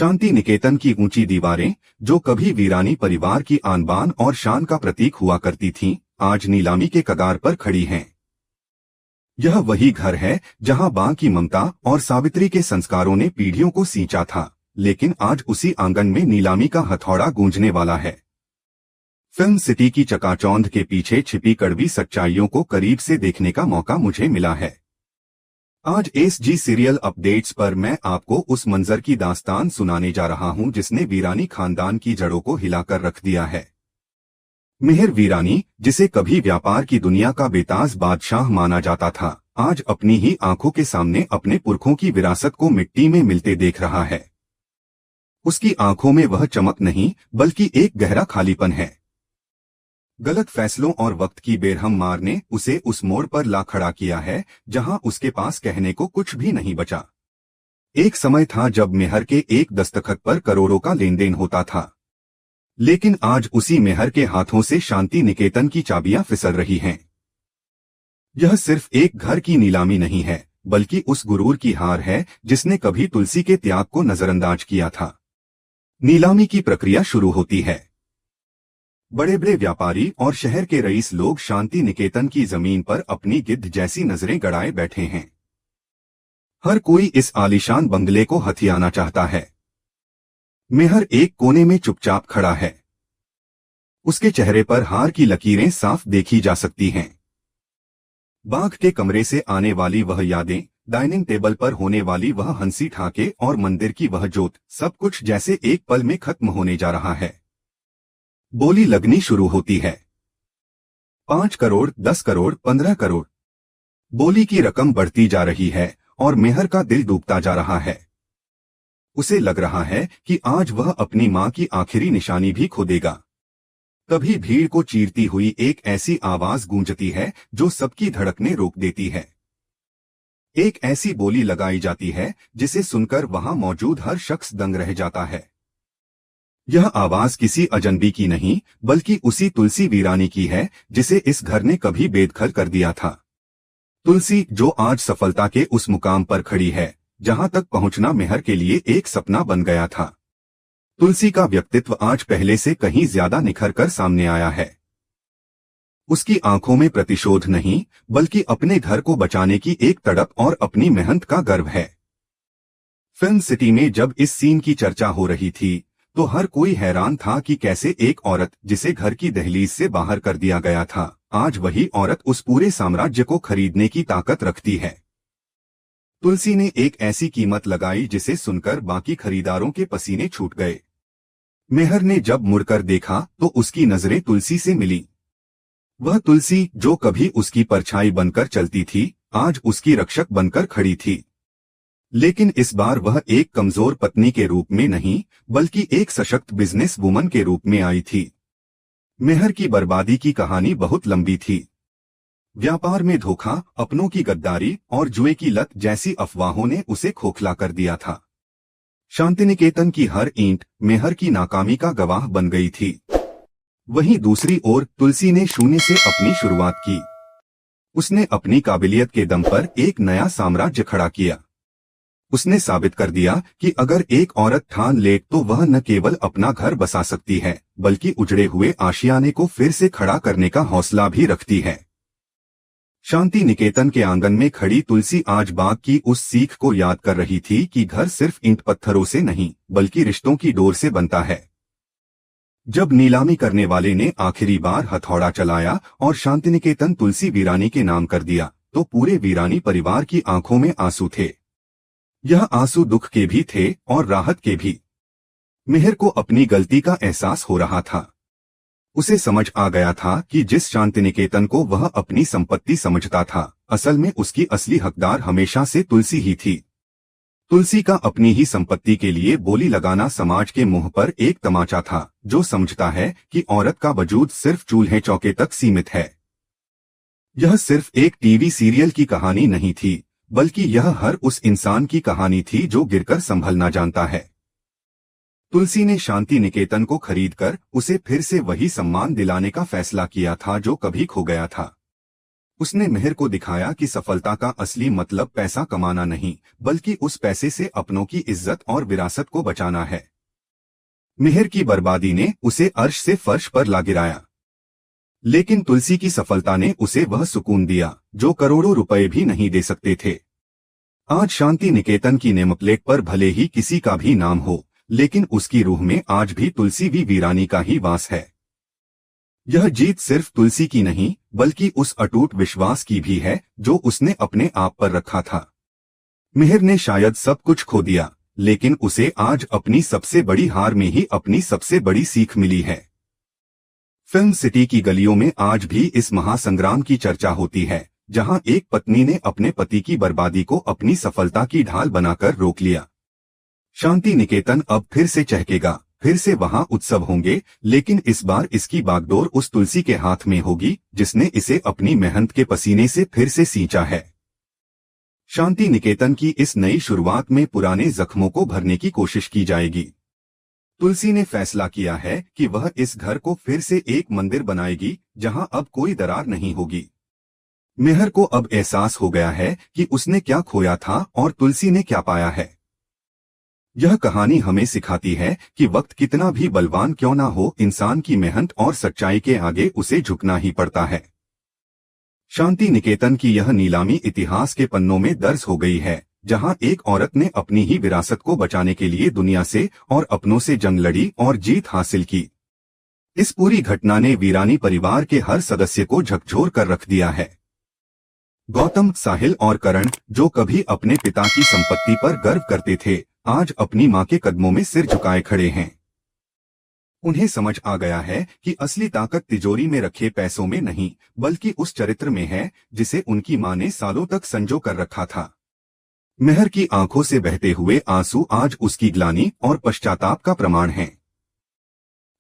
शांति निकेतन की ऊंची दीवारें, जो कभी वीरानी परिवार की आन-बान और शान का प्रतीक हुआ करती थीं, आज नीलामी के कगार पर खड़ी हैं। यह वही घर है जहां बां की ममता और सावित्री के संस्कारों ने पीढ़ियों को सींचा था, लेकिन आज उसी आंगन में नीलामी का हथौड़ा गूंजने वाला है। फिल्म सिटी की चकाचौंध के पीछे छिपी कड़वी सच्चाइयों को करीब से देखने का मौका मुझे मिला है। आज एसजी सीरियल अपडेट्स पर मैं आपको उस मंजर की दास्तान सुनाने जा रहा हूं जिसने वीरानी खानदान की जड़ों को हिलाकर रख दिया है। मेहर वीरानी, जिसे कभी व्यापार की दुनिया का बेताज बादशाह माना जाता था, आज अपनी ही आंखों के सामने अपने पुरखों की विरासत को मिट्टी में मिलते देख रहा है। उसकी आंखों में वह चमक नहीं, बल्कि एक गहरा खालीपन है। गलत फैसलों और वक्त की बेरहम मार ने उसे उस मोड़ पर ला खड़ा किया है जहां उसके पास कहने को कुछ भी नहीं बचा। एक समय था जब मेहर के एक दस्तखत पर करोड़ों का लेन देन होता था, लेकिन आज उसी मेहर के हाथों से शांति निकेतन की चाबियां फिसल रही हैं। यह सिर्फ एक घर की नीलामी नहीं है, बल्कि उस गुरूर की हार है जिसने कभी तुलसी के त्याग को नजरअंदाज किया था। नीलामी की प्रक्रिया शुरू होती है। बड़े बड़े व्यापारी और शहर के रईस लोग शांति निकेतन की जमीन पर अपनी गिद्ध जैसी नजरें गड़ाए बैठे हैं। हर कोई इस आलीशान बंगले को हथियाना चाहता है। मेहर एक कोने में चुपचाप खड़ा है। उसके चेहरे पर हार की लकीरें साफ देखी जा सकती हैं। बाग के कमरे से आने वाली वह यादें, डाइनिंग टेबल पर होने वाली वह हंसी ठाके और मंदिर की वह जोत, सब कुछ जैसे एक पल में खत्म होने जा रहा है। बोली लगनी शुरू होती है। 5 करोड़, 10 करोड़, 15 करोड़। बोली की रकम बढ़ती जा रही है और मेहर का दिल डूबता जा रहा है। उसे लग रहा है कि आज वह अपनी मां की आखिरी निशानी भी खो देगा। तभी भीड़ को चीरती हुई एक ऐसी आवाज गूंजती है जो सबकी धड़कनें रोक देती है। एक ऐसी बोली लगाई जाती है जिसे सुनकर वहां मौजूद हर शख्स दंग रह जाता है। यह आवाज किसी अजनबी की नहीं, बल्कि उसी तुलसी वीरानी की है जिसे इस घर ने कभी बेदखल कर दिया था। तुलसी, जो आज सफलता के उस मुकाम पर खड़ी है जहां तक पहुंचना मेहर के लिए एक सपना बन गया था। तुलसी का व्यक्तित्व आज पहले से कहीं ज्यादा निखर कर सामने आया है। उसकी आंखों में प्रतिशोध नहीं, बल्कि अपने घर को बचाने की एक तड़प और अपनी मेहनत का गर्व है। फिल्म सिटी में जब इस सीन की चर्चा हो रही थी तो हर कोई हैरान था कि कैसे एक औरत, जिसे घर की दहलीज से बाहर कर दिया गया था, आज वही औरत उस पूरे साम्राज्य को खरीदने की ताकत रखती है। तुलसी ने एक ऐसी कीमत लगाई जिसे सुनकर बाकी खरीदारों के पसीने छूट गए। मेहर ने जब मुड़कर देखा तो उसकी नजरें तुलसी से मिली। वह तुलसी, जो कभी उसकी परछाई बनकर चलती थी, आज उसकी रक्षक बनकर खड़ी थी। लेकिन इस बार वह एक कमजोर पत्नी के रूप में नहीं, बल्कि एक सशक्त बिजनेस वुमन के रूप में आई थी। मेहर की बर्बादी की कहानी बहुत लंबी थी। व्यापार में धोखा, अपनों की गद्दारी और जुए की लत जैसी अफवाहों ने उसे खोखला कर दिया था। शांतिनिकेतन की हर ईंट मेहर की नाकामी का गवाह बन गई थी। वहीं दूसरी ओर तुलसी ने शून्य से अपनी शुरुआत की। उसने अपनी काबिलियत के दम पर एक नया साम्राज्य खड़ा किया। उसने साबित कर दिया कि अगर एक औरत ठान ले तो वह न केवल अपना घर बसा सकती है, बल्कि उजड़े हुए आशियाने को फिर से खड़ा करने का हौसला भी रखती है। शांति निकेतन के आंगन में खड़ी तुलसी आज बाग की उस सीख को याद कर रही थी कि घर सिर्फ ईंट पत्थरों से नहीं, बल्कि रिश्तों की डोर से बनता है। जब नीलामी करने वाले ने आखिरी बार हथौड़ा चलाया और शांतिनिकेतन तुलसी वीरानी के नाम कर दिया, तो पूरे वीरानी परिवार की आंखों में आंसू थे। यह आंसू दुख के भी थे और राहत के भी। मेहर को अपनी गलती का एहसास हो रहा था। उसे समझ आ गया था कि जिस शांतिनिकेतन को वह अपनी संपत्ति समझता था, असल में उसकी असली हकदार हमेशा से तुलसी ही थी। तुलसी का अपनी ही संपत्ति के लिए बोली लगाना समाज के मुंह पर एक तमाचा था, जो समझता है कि औरत का वजूद सिर्फ चूल्हे चौके तक सीमित है। यह सिर्फ एक टीवी सीरियल की कहानी नहीं थी, बल्कि यह हर उस इंसान की कहानी थी जो गिरकर संभलना जानता है। तुलसी ने शांति निकेतन को खरीदकर उसे फिर से वही सम्मान दिलाने का फैसला किया था जो कभी खो गया था। उसने मेहर को दिखाया कि सफलता का असली मतलब पैसा कमाना नहीं, बल्कि उस पैसे से अपनों की इज्जत और विरासत को बचाना है। मेहर की बर्बादी ने उसे अर्श से फर्श पर ला गिराया, लेकिन तुलसी की सफलता ने उसे वह सुकून दिया जो करोड़ों रुपए भी नहीं दे सकते थे। आज शांति निकेतन की नेमप्लेट पर भले ही किसी का भी नाम हो, लेकिन उसकी रूह में आज भी तुलसी भी वीरानी का ही वास है। यह जीत सिर्फ तुलसी की नहीं, बल्कि उस अटूट विश्वास की भी है जो उसने अपने आप पर रखा था। मेहर ने शायद सब कुछ खो दिया, लेकिन उसे आज अपनी सबसे बड़ी हार में ही अपनी सबसे बड़ी सीख मिली है। फिल्म सिटी की गलियों में आज भी इस महासंग्राम की चर्चा होती है, जहां एक पत्नी ने अपने पति की बर्बादी को अपनी सफलता की ढाल बनाकर रोक लिया। शांति निकेतन अब फिर से चहकेगा, फिर से वहां उत्सव होंगे, लेकिन इस बार इसकी बागडोर उस तुलसी के हाथ में होगी जिसने इसे अपनी मेहनत के पसीने से फिर से सींचा है। शांति निकेतन की इस नई शुरुआत में पुराने जख्मों को भरने की कोशिश की जाएगी। तुलसी ने फैसला किया है कि वह इस घर को फिर से एक मंदिर बनाएगी जहां अब कोई दरार नहीं होगी। मेहर को अब एहसास हो गया है कि उसने क्या खोया था और तुलसी ने क्या पाया है। यह कहानी हमें सिखाती है कि वक्त कितना भी बलवान क्यों ना हो, इंसान की मेहनत और सच्चाई के आगे उसे झुकना ही पड़ता है। शांति निकेतन की यह नीलामी इतिहास के पन्नों में दर्ज हो गई है, जहां एक औरत ने अपनी ही विरासत को बचाने के लिए दुनिया से और अपनों से जंग लड़ी और जीत हासिल की। इस पूरी घटना ने वीरानी परिवार के हर सदस्य को झकझोर कर रख दिया है। गौतम, साहिल और करण, जो कभी अपने पिता की संपत्ति पर गर्व करते थे, आज अपनी मां के कदमों में सिर झुकाए खड़े हैं। उन्हें समझ आ गया है कि असली ताकत तिजोरी में रखे पैसों में नहीं, बल्कि उस चरित्र में है जिसे उनकी मां ने सालों तक संजो कर रखा था। मेहर की आंखों से बहते हुए आंसू आज उसकी ग्लानि और पश्चाताप का प्रमाण हैं।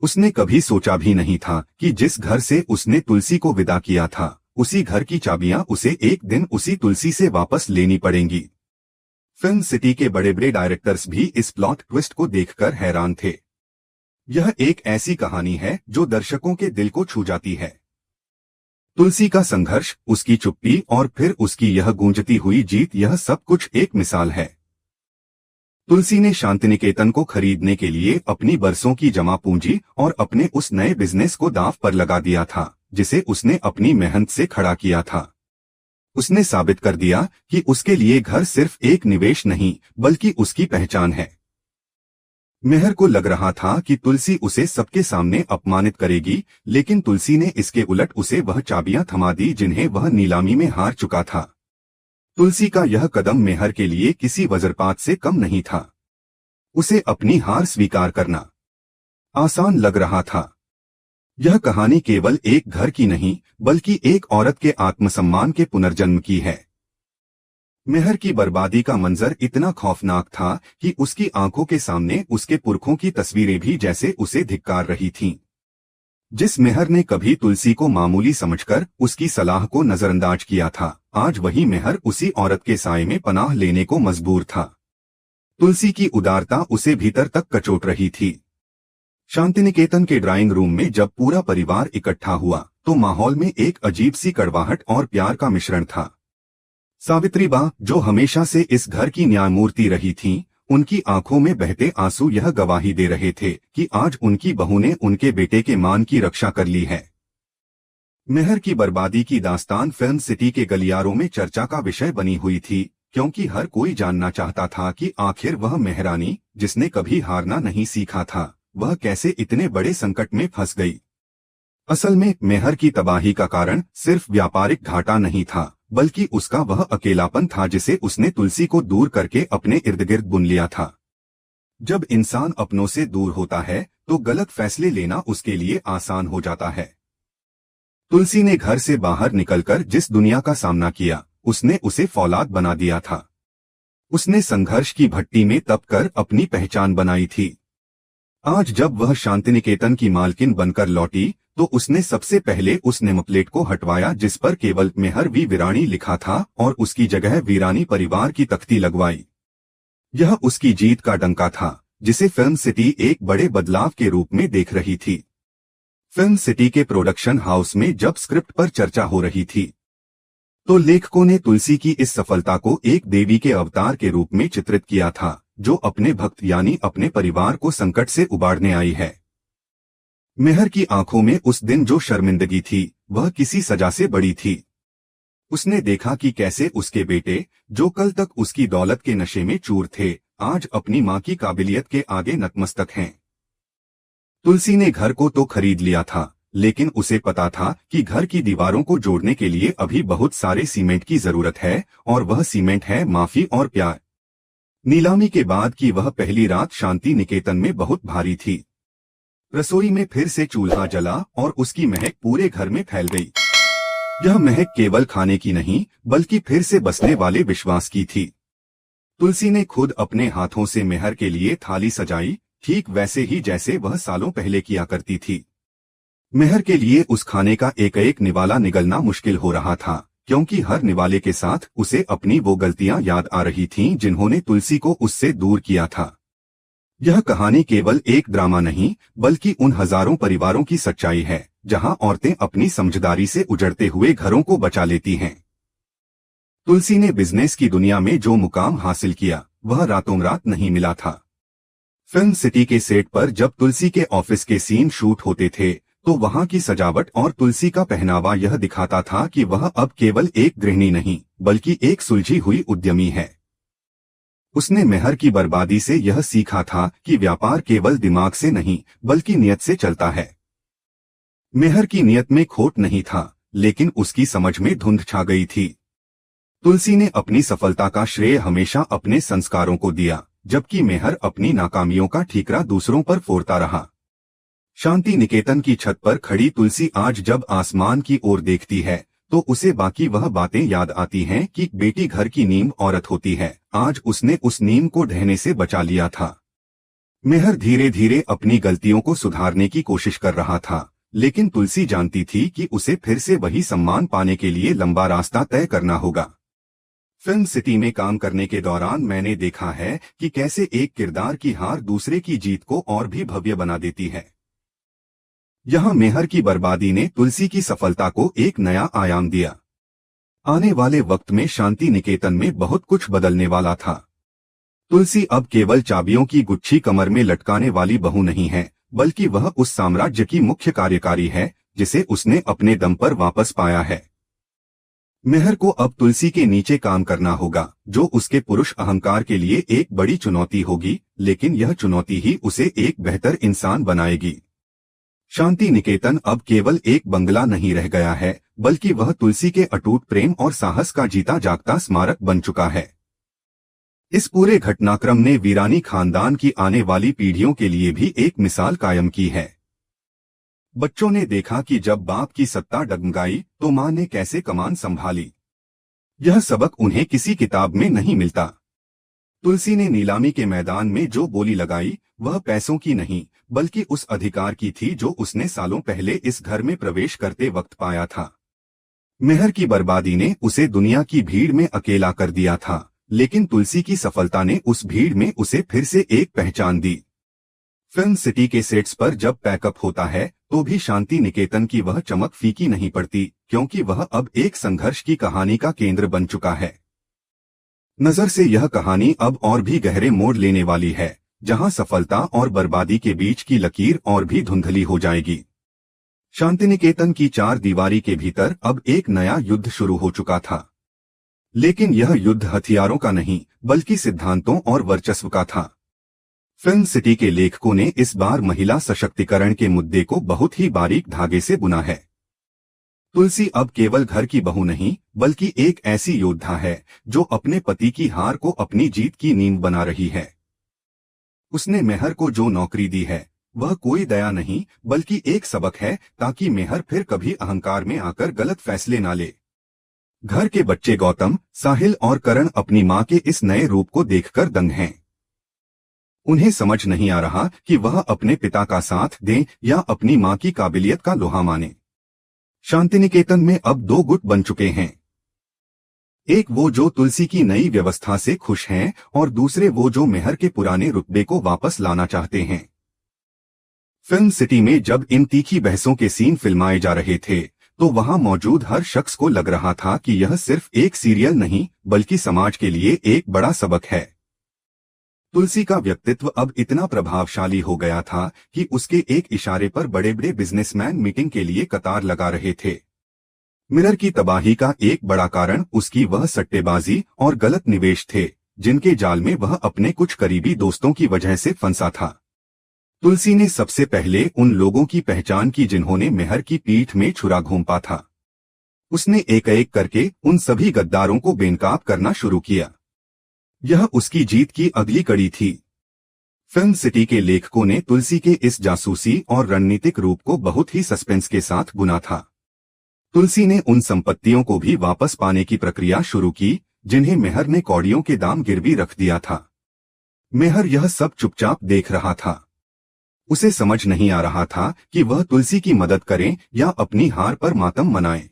उसने कभी सोचा भी नहीं था कि जिस घर से उसने तुलसी को विदा किया था, उसी घर की चाबियां उसे एक दिन उसी तुलसी से वापस लेनी पड़ेंगी। फिल्म सिटी के बड़े बड़े डायरेक्टर्स भी इस प्लॉट ट्विस्ट को देखकर हैरान थे। यह एक ऐसी कहानी है जो दर्शकों के दिल को छू जाती है। तुलसी का संघर्ष, उसकी चुप्पी और फिर उसकी यह गूंजती हुई जीत, यह सब कुछ एक मिसाल है। तुलसी ने शांतिनिकेतन को खरीदने के लिए अपनी बरसों की जमा पूंजी और अपने उस नए बिजनेस को दांव पर लगा दिया था जिसे उसने अपनी मेहनत से खड़ा किया था। उसने साबित कर दिया कि उसके लिए घर सिर्फ एक निवेश नहीं, बल्कि उसकी पहचान है। मेहर को लग रहा था कि तुलसी उसे सबके सामने अपमानित करेगी, लेकिन तुलसी ने इसके उलट उसे वह चाबियां थमा दी जिन्हें वह नीलामी में हार चुका था। तुलसी का यह कदम मेहर के लिए किसी वज्रपात से कम नहीं था। उसे अपनी हार स्वीकार करना आसान लग रहा था। यह कहानी केवल एक घर की नहीं, बल्कि एक औरत के आत्मसम्मान के पुनर्जन्म की है। मेहर की बर्बादी का मंजर इतना खौफनाक था कि उसकी आंखों के सामने उसके पुरखों की तस्वीरें भी जैसे उसे धिक्कार रही थीं। जिस मेहर ने कभी तुलसी को मामूली समझकर उसकी सलाह को नजरअंदाज किया था, आज वही मेहर उसी औरत के साए में पनाह लेने को मजबूर था। तुलसी की उदारता उसे भीतर तक कचोट रही थी। शांतिनिकेतन के ड्राइंग रूम में जब पूरा परिवार इकट्ठा हुआ तो माहौल में एक अजीब सी कड़वाहट और प्यार का मिश्रण था। सावित्री बा, जो हमेशा से इस घर की न्यायमूर्ति रही थीं, उनकी आंखों में बहते आंसू यह गवाही दे रहे थे कि आज उनकी बहू ने उनके बेटे के मान की रक्षा कर ली है। मेहर की बर्बादी की दास्तान फिल्म सिटी के गलियारों में चर्चा का विषय बनी हुई थी, क्योंकि हर कोई जानना चाहता था कि आखिर वह मेहरानी, जिसने कभी हारना नहीं सीखा था, वह कैसे इतने बड़े संकट में फंस गई। असल में मेहर की तबाही का कारण सिर्फ व्यापारिक घाटा नहीं था, बल्कि उसका वह अकेलापन था जिसे उसने तुलसी को दूर करके अपने इर्द गिर्द बुन लिया था। जब इंसान अपनों से दूर होता है तो गलत फैसले लेना उसके लिए आसान हो जाता है। तुलसी ने घर से बाहर निकलकर जिस दुनिया का सामना किया, उसने उसे फौलाद बना दिया था। उसने संघर्ष की भट्टी में तपकर अपनी पहचान बनाई थी। आज जब वह शांतिनिकेतन की मालकिन बनकर लौटी तो उसने सबसे पहले उस नेमप्लेट को हटवाया जिस पर केवल मेहर वी वीरानी लिखा था और उसकी जगह वीरानी परिवार की तख्ती लगवाई। यह उसकी जीत का डंका था जिसे फिल्म सिटी एक बड़े बदलाव के रूप में देख रही थी। फिल्म सिटी के प्रोडक्शन हाउस में जब स्क्रिप्ट पर चर्चा हो रही थी तो लेखकों ने तुलसी की इस सफलता को एक देवी के अवतार के रूप में चित्रित किया था, जो अपने भक्त यानी अपने परिवार को संकट से उबारने आई है। मेहर की आंखों में उस दिन जो शर्मिंदगी थी, वह किसी सजा से बड़ी थी। उसने देखा कि कैसे उसके बेटे, जो कल तक उसकी दौलत के नशे में चूर थे, आज अपनी मां की काबिलियत के आगे नतमस्तक हैं। तुलसी ने घर को तो खरीद लिया था, लेकिन उसे पता था कि घर की दीवारों को जोड़ने के लिए अभी बहुत सारे सीमेंट की जरूरत है, और वह सीमेंट है माफी और प्यार। नीलामी के बाद की वह पहली रात शांति निकेतन में बहुत भारी थी। रसोई में फिर से चूल्हा जला और उसकी महक पूरे घर में फैल गई। यह महक केवल खाने की नहीं, बल्कि फिर से बसने वाले विश्वास की थी। तुलसी ने खुद अपने हाथों से मेहर के लिए थाली सजाई, ठीक वैसे ही जैसे वह सालों पहले किया करती थी। मेहर के लिए उस खाने का एक एक निवाला निगलना मुश्किल हो रहा था, क्योंकि हर निवाले के साथ उसे अपनी वो गलतियां याद आ रही थीं जिन्होंने तुलसी को उससे दूर किया था। यह कहानी केवल एक ड्रामा नहीं, बल्कि उन हजारों परिवारों की सच्चाई है, जहां औरतें अपनी समझदारी से उजड़ते हुए घरों को बचा लेती हैं। तुलसी ने बिजनेस की दुनिया में जो मुकाम हासिल किया, वह रातों रात नहीं मिला था। फिल्म सिटी के सेट पर जब तुलसी के ऑफिस के सीन शूट होते थे, तो वहां की सजावट और तुलसी का पहनावा यह दिखाता था कि वह अब केवल एक गृहिणी नहीं, बल्कि एक सुलझी हुई उद्यमी है। उसने मेहर की बर्बादी से यह सीखा था कि व्यापार केवल दिमाग से नहीं, बल्कि नियत से चलता है। मेहर की नियत में खोट नहीं था, लेकिन उसकी समझ में धुंध छा गई थी। तुलसी ने अपनी सफलता का श्रेय हमेशा अपने संस्कारों को दिया, जबकि मेहर अपनी नाकामियों का ठीकरा दूसरों पर फोड़ता रहा। शांति निकेतन की छत पर खड़ी तुलसी आज जब आसमान की ओर देखती है, तो उसे बाकी वह बातें याद आती हैं कि बेटी घर की नींव औरत होती है। आज उसने उस नींव को ढहने से बचा लिया था। मेहर धीरे धीरे अपनी गलतियों को सुधारने की कोशिश कर रहा था, लेकिन तुलसी जानती थी कि उसे फिर से वही सम्मान पाने के लिए लंबा रास्ता तय करना होगा। फिल्म सिटी में काम करने के दौरान मैंने देखा है कि कैसे एक किरदार की हार दूसरे की जीत को और भी भव्य बना देती है। यहाँ मेहर की बर्बादी ने तुलसी की सफलता को एक नया आयाम दिया। आने वाले वक्त में शांति निकेतन में बहुत कुछ बदलने वाला था। तुलसी अब केवल चाबियों की गुच्छी कमर में लटकाने वाली बहू नहीं है, बल्कि वह उस साम्राज्य की मुख्य कार्यकारी है, जिसे उसने अपने दम पर वापस पाया है। मेहर को अब तुलसी के नीचे काम करना होगा, जो उसके पुरुष अहंकार के लिए एक बड़ी चुनौती होगी, लेकिन यह चुनौती ही उसे एक बेहतर इंसान बनाएगी। शांति निकेतन अब केवल एक बंगला नहीं रह गया है, बल्कि वह तुलसी के अटूट प्रेम और साहस का जीता जागता स्मारक बन चुका है। इस पूरे घटनाक्रम ने वीरानी खानदान की आने वाली पीढ़ियों के लिए भी एक मिसाल कायम की है। बच्चों ने देखा कि जब बाप की सत्ता डगमगाई, तो मां ने कैसे कमान संभाली। यह सबक उन्हें किसी किताब में नहीं मिलता। तुलसी ने नीलामी के मैदान में जो बोली लगाई, वह पैसों की नहीं, बल्कि उस अधिकार की थी जो उसने सालों पहले इस घर में प्रवेश करते वक्त पाया था। मेहर की बर्बादी ने उसे दुनिया की भीड़ में अकेला कर दिया था, लेकिन तुलसी की सफलता ने उस भीड़ में उसे फिर से एक पहचान दी। फिल्म सिटी के सेट्स पर जब पैकअप होता है, तो भी शांति निकेतन की वह चमक फीकी नहीं पड़ती, क्योंकि वह अब एक संघर्ष की कहानी का केंद्र बन चुका है। नजर से यह कहानी अब और भी गहरे मोड़ लेने वाली है, जहां सफलता और बर्बादी के बीच की लकीर और भी धुंधली हो जाएगी। शांतिनिकेतन की चार दीवारी के भीतर अब एक नया युद्ध शुरू हो चुका था, लेकिन यह युद्ध हथियारों का नहीं, बल्कि सिद्धांतों और वर्चस्व का था। फिल्म सिटी के लेखकों ने इस बार महिला सशक्तिकरण के मुद्दे को बहुत ही बारीक धागे से बुना है। तुलसी अब केवल घर की बहू नहीं, बल्कि एक ऐसी योद्धा है जो अपने पति की हार को अपनी जीत की नींव बना रही है। उसने मेहर को जो नौकरी दी है, वह कोई दया नहीं, बल्कि एक सबक है, ताकि मेहर फिर कभी अहंकार में आकर गलत फैसले ना ले। घर के बच्चे गौतम, साहिल और करण अपनी मां के इस नए रूप को देखकर दंग हैं। उन्हें समझ नहीं आ रहा कि वह अपने पिता का साथ दें या अपनी मां की काबिलियत का लोहा माने। शांतिनिकेतन में अब दो गुट बन चुके हैं, एक वो जो तुलसी की नई व्यवस्था से खुश हैं और दूसरे वो जो मेहर के पुराने रुतबे को वापस लाना चाहते हैं। फिल्म सिटी में जब इन तीखी बहसों के सीन फिल्माए जा रहे थे, तो वहां मौजूद हर शख्स को लग रहा था कि यह सिर्फ एक सीरियल नहीं बल्कि समाज के लिए एक बड़ा सबक है। तुलसी का व्यक्तित्व अब इतना प्रभावशाली हो गया था कि उसके एक इशारे पर बड़े बड़े बिजनेसमैन मीटिंग के लिए कतार लगा रहे थे। मिरर की तबाही का एक बड़ा कारण उसकी वह सट्टेबाजी और गलत निवेश थे, जिनके जाल में वह अपने कुछ करीबी दोस्तों की वजह से फंसा था। तुलसी ने सबसे पहले उन लोगों की पहचान की जिन्होंने मेहर की पीठ में छुरा घोंपा था। उसने एक एक करके उन सभी गद्दारों को बेनकाब करना शुरू किया। यह उसकी जीत की अगली कड़ी थी। फिल्म सिटी के लेखकों ने तुलसी के इस जासूसी और रणनीतिक रूप को बहुत ही सस्पेंस के साथ बुना था। तुलसी ने उन संपत्तियों को भी वापस पाने की प्रक्रिया शुरू की जिन्हें मेहर ने कौड़ियों के दाम गिरवी रख दिया था। मेहर यह सब चुपचाप देख रहा था। उसे समझ नहीं आ रहा था कि वह तुलसी की मदद करे या अपनी हार पर मातम मनाए।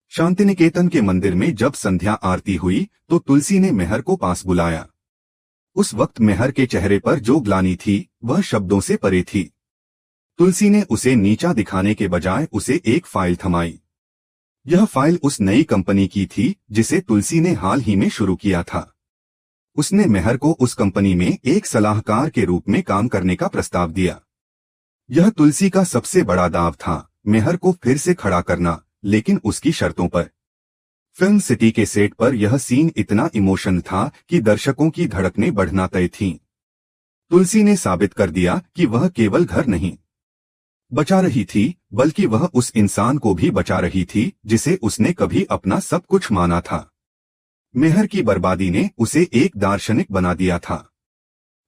शांतिनिकेतन के मंदिर में जब संध्या आरती हुई तो तुलसी ने मेहर को पास बुलाया। उस वक्त मेहर के चेहरे पर जो ग्लानि थी वह शब्दों से परे थी। तुलसी ने उसे नीचा दिखाने के बजाय उसे एक फाइल थमाई। यह फाइल उस नई कंपनी की थी जिसे तुलसी ने हाल ही में शुरू किया था। उसने मेहर को उस कंपनी में एक सलाहकार के रूप में काम करने का प्रस्ताव दिया। यह तुलसी का सबसे बड़ा दाव था, मेहर को फिर से खड़ा करना, लेकिन उसकी शर्तों पर। फिल्म सिटी के सेट पर यह सीन इतना इमोशनल था कि दर्शकों की धड़कनें बढ़ना तय थीं। तुलसी ने साबित कर दिया कि वह केवल घर नहीं बचा रही थी बल्कि वह उस इंसान को भी बचा रही थी जिसे उसने कभी अपना सब कुछ माना था। मेहर की बर्बादी ने उसे एक दार्शनिक बना दिया था।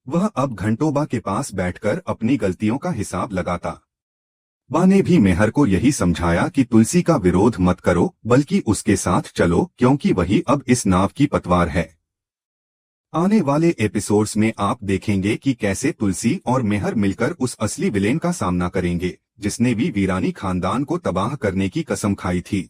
वह अब घंटों के पास बैठकर अपनी गलतियों का हिसाब लगाता। बा ने भी मेहर को यही समझाया कि तुलसी का विरोध मत करो बल्कि उसके साथ चलो, क्योंकि वही अब इस नाव की पतवार है। आने वाले एपिसोड्स में आप देखेंगे कि कैसे तुलसी और मेहर मिलकर उस असली विलेन का सामना करेंगे जिसने भी वीरानी खानदान को तबाह करने की कसम खाई थी।